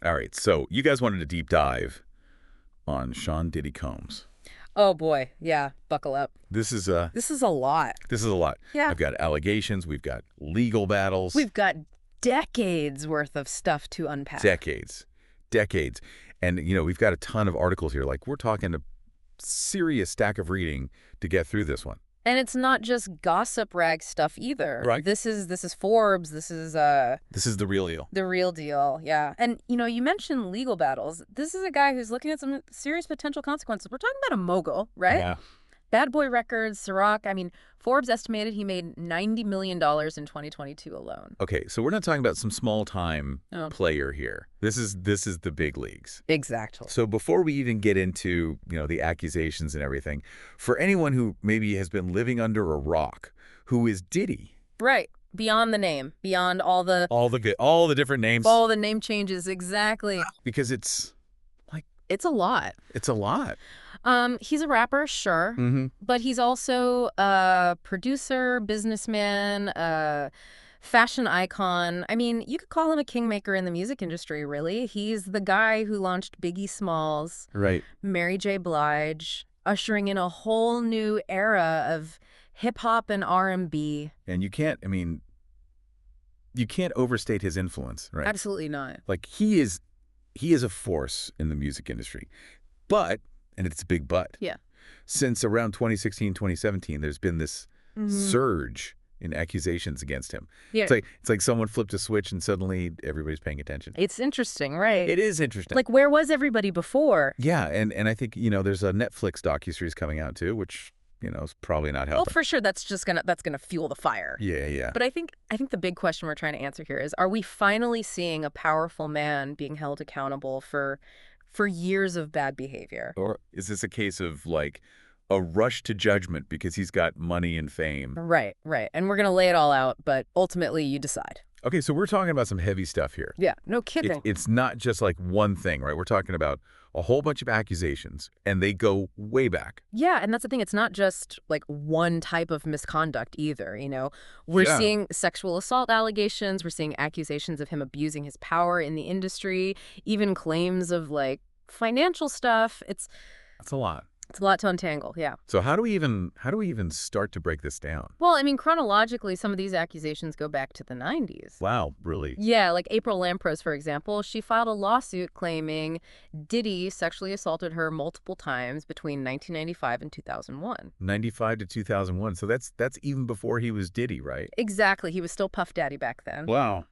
All right, so you guys wanted a deep dive on Sean Diddy Combs. Oh boy, yeah, buckle up. This is This is a lot. a lot. Yeah. I've got allegations, we've got legal battles, We've got decades worth of stuff to unpack. decades. And we've got a ton of articles here. Like we're talking a serious stack of reading to get through this one. And it's not just gossip rag stuff either. Right. This is Forbes. This is the real deal. the real deal. Yeah. And you mentioned legal battles. This is a guy who's looking at some serious potential consequences. We're talking about a mogul, right? Yeah. Bad Boy Records, Ciroc. I mean, Forbes estimated he made $90 million in 2022 alone. Okay, so we're not talking about some small-time Oh. player here. This is the big leagues. Exactly. So before we even get into, the accusations and everything, for anyone who maybe has been living under a rock, who is Diddy? Right. Beyond the name, beyond all the Different names. all the name changes. Exactly. Because it's It's a lot. a lot. He's a rapper, sure, Mm-hmm. but he's also a producer, businessman, fashion icon. I mean, you could call him a kingmaker in the music industry, really. He's the guy who launched Biggie Smalls, Right. Mary J. Blige, ushering in a whole new era of hip-hop and R&B. And you can't overstate his influence, right? Absolutely not. Like he is a force in the music industry. But, and it's a big but. Yeah. Since around 2016, 2017, there's been this Mhm. surge in accusations against him. Yeah. It's like someone flipped a switch and suddenly everybody's paying attention. It's interesting, right? It is interesting. Like, where was everybody before? Yeah, and I think, there's a Netflix docuseries coming out too, which, is probably not Well, helping. for sure, that's gonna fuel the fire. Yeah. But I think the big question we're trying to answer here is: are we finally seeing a powerful man being held accountable for years of bad behavior? Or is this a case of like a rush to judgment because he's got money and fame? Right. And we're gonna lay it all out, but ultimately, you decide. Okay, so we're talking about some heavy stuff here. Yeah, no kidding. It's not just like one thing, right? We're talking about a whole bunch of accusations, and they go way back. Yeah, and that's the thing. It's not just like one type of misconduct either. We're Yeah. seeing sexual assault allegations. We're seeing accusations of him abusing his power in the industry. Even claims of like financial stuff. It's That's a lot. a lot to untangle. Yeah. So how do we even start to break this down? Well, I mean, chronologically, some of these accusations go back to the 90s. Wow, really? Yeah, like April Lampros, for example, she filed a lawsuit claiming Diddy sexually assaulted her multiple times between 1995 and 2001. 95 to 2001. So that's even before he was Diddy, right? Exactly. He was still Puff Daddy back then. Wow.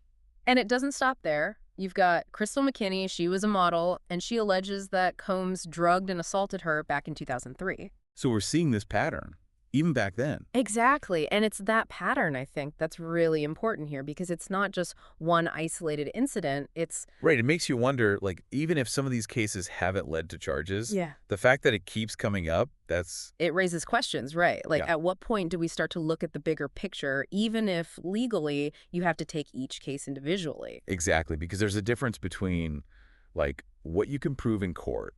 And it doesn't stop there. You've got Crystal McKinney. She was a model, and she alleges that Combs drugged and assaulted her back in 2003. So we're seeing this pattern even back then. Exactly. And it's that pattern, I think, that's really important here, because it's not just one isolated incident. It's Right. It makes you wonder, like, even if some of these cases haven't led to charges, Yeah. the fact that it keeps coming up, it raises questions, right? Like, Yeah. at what point do we start to look at the bigger picture, even if legally you have to take each case individually? Exactly, because there's a difference between, like, what you can prove in court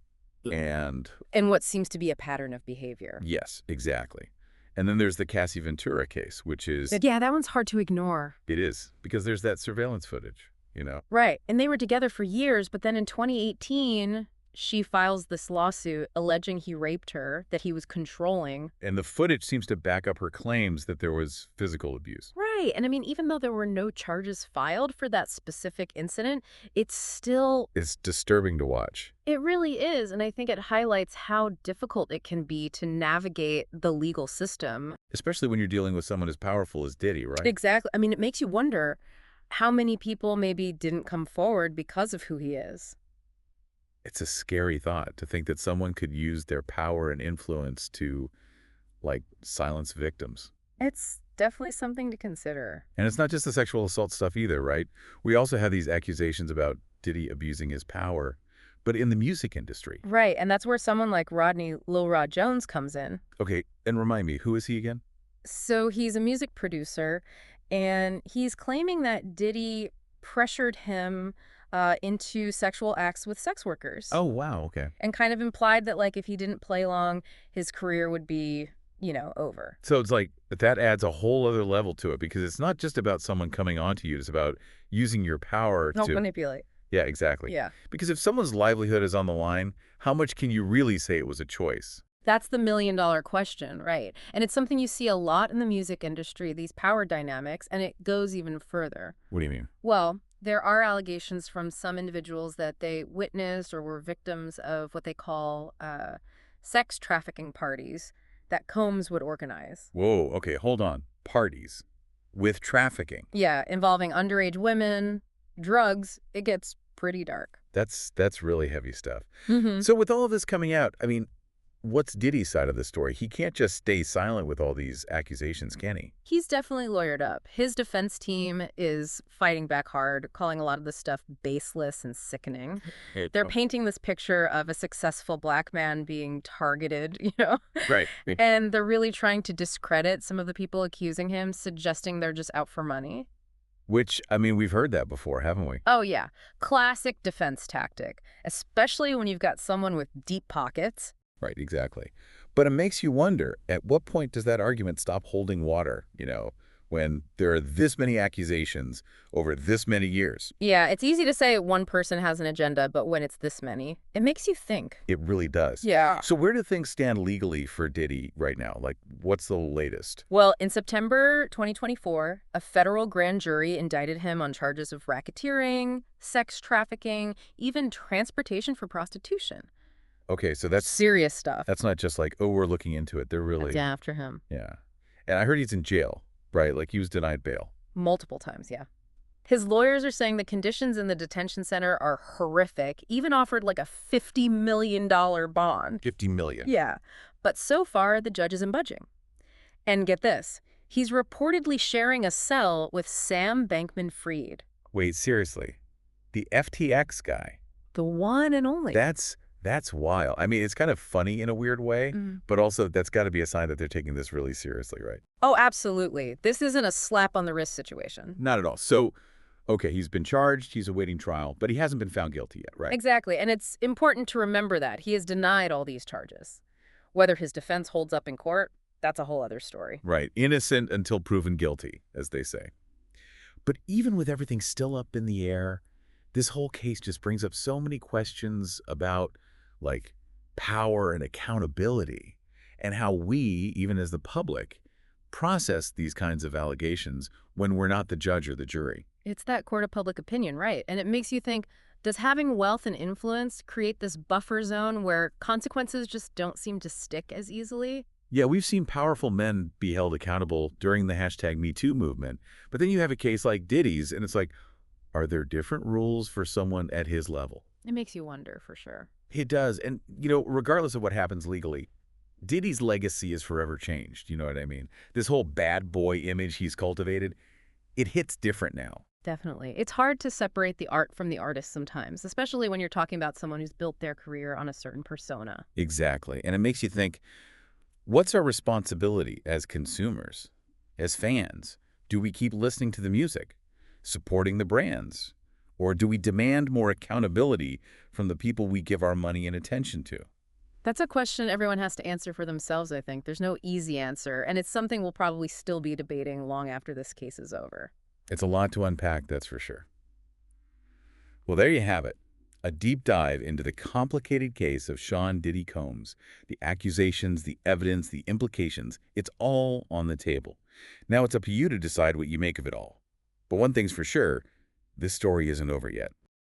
and And what seems to be a pattern of behavior. yes, exactly. And then there's the Cassie Ventura case, which is, Yeah, that one's hard to ignore. it is, because there's that surveillance footage, Right. And they were together for years, but then in 2018, she files this lawsuit alleging he raped her, that he was controlling. And the footage seems to back up her claims that there was physical abuse. Right. And I mean, even though there were no charges filed for that specific incident, it's still, It's disturbing to watch. it really is. And I think it highlights how difficult it can be to navigate the legal system. Especially when you're dealing with someone as powerful as Diddy, right? Exactly. I mean, it makes you wonder how many people maybe didn't come forward because of who he is. It's a scary thought to think that someone could use their power and influence to, like, silence victims. It's definitely something to consider. And it's not just the sexual assault stuff either, right? We also have these accusations about Diddy abusing his power, but in the music industry. Right, and that's where someone like Rodney Lil Rod Jones comes in. Okay, and remind me, who is he again? So he's a music producer, and he's claiming that Diddy pressured him into sexual acts with sex workers. Oh, wow, okay. And kind of implied that, like, if he didn't play long, his career would be, over. So it's like that adds a whole other level to it, because it's not just about someone coming onto you. It's about using your power Don't to manipulate. Yeah, exactly. Yeah. Because if someone's livelihood is on the line, how much can you really say it was a choice? That's the million-dollar question, right? And it's something you see a lot in the music industry, these power dynamics, and it goes even further. What do you mean? Well, there are allegations from some individuals that they witnessed or were victims of what they call sex trafficking parties that Combs would organize. Whoa, okay, hold on. Parties with trafficking. Yeah, involving underage women, drugs. It gets pretty dark. That's really heavy stuff. Hmm. So with all of this coming out, I mean, what's Diddy's side of the story? He can't just stay silent with all these accusations, can he? He's definitely lawyered up. His defense team is fighting back hard, calling a lot of this stuff baseless and sickening. They're Oh, painting this picture of a successful black man being targeted, you know? right. And they're really trying to discredit some of the people accusing him, suggesting they're just out for money. Which, I mean, we've heard that before, haven't we? Oh, yeah. Classic defense tactic, especially when you've got someone with deep pockets. Right, exactly. But it makes you wonder, at what point does that argument stop holding water, when there are this many accusations over this many years? Yeah, it's easy to say one person has an agenda, but when it's this many, it makes you think. It really does. Yeah. So where do things stand legally for Diddy right now? Like, what's the latest? Well, in September 2024, a federal grand jury indicted him on charges of racketeering, sex trafficking, even transportation for prostitution. Okay, so that's Serious stuff. that's not just like, oh, we're looking into it. They're really, Yeah, after him. yeah. And I heard he's in jail, right? Like he was denied bail. Multiple times, yeah. His lawyers are saying the conditions in the detention center are horrific, even offered like a $50 million bond. 50 million. Yeah. But so far, the judge isn't budging. And get this, he's reportedly sharing a cell with Sam Bankman-Fried. Wait, seriously? The FTX guy? The one and only. That's wild. I mean, it's kind of funny in a weird way, but also that's got to be a sign that they're taking this really seriously, right? Oh, absolutely. This isn't a slap on the wrist situation. Not at all. So, okay, he's been charged, he's awaiting trial, but he hasn't been found guilty yet, right? Exactly. And it's important to remember that. He has denied all these charges. Whether his defense holds up in court, that's a whole other story. Right. Innocent until proven guilty, as they say. But even with everything still up in the air, this whole case just brings up so many questions about, like, power and accountability and how we, even as the public, process these kinds of allegations when we're not the judge or the jury. It's that court of public opinion, right? And it makes you think, does having wealth and influence create this buffer zone where consequences just don't seem to stick as easily? Yeah, we've seen powerful men be held accountable during the #MeToo movement, but then you have a case like Diddy's, and it's like, are there different rules for someone at his level? It makes you wonder, for sure. It does. And, regardless of what happens legally, Diddy's legacy is forever changed. You know what I mean? This whole bad boy image he's cultivated, it hits different now. Definitely. It's hard to separate the art from the artist sometimes, especially when you're talking about someone who's built their career on a certain persona. Exactly. And it makes you think, what's our responsibility as consumers, as fans? Do we keep listening to the music, supporting the brands? Or do we demand more accountability from the people we give our money and attention to? That's a question everyone has to answer for themselves, I think. There's no easy answer, and it's something we'll probably still be debating long after this case is over. It's a lot to unpack, that's for sure. Well, there you have it. A deep dive into the complicated case of Sean Diddy Combs. The accusations, the evidence, the implications. It's all on the table. Now it's up to you to decide what you make of it all. But one thing's for sure, this story isn't over yet.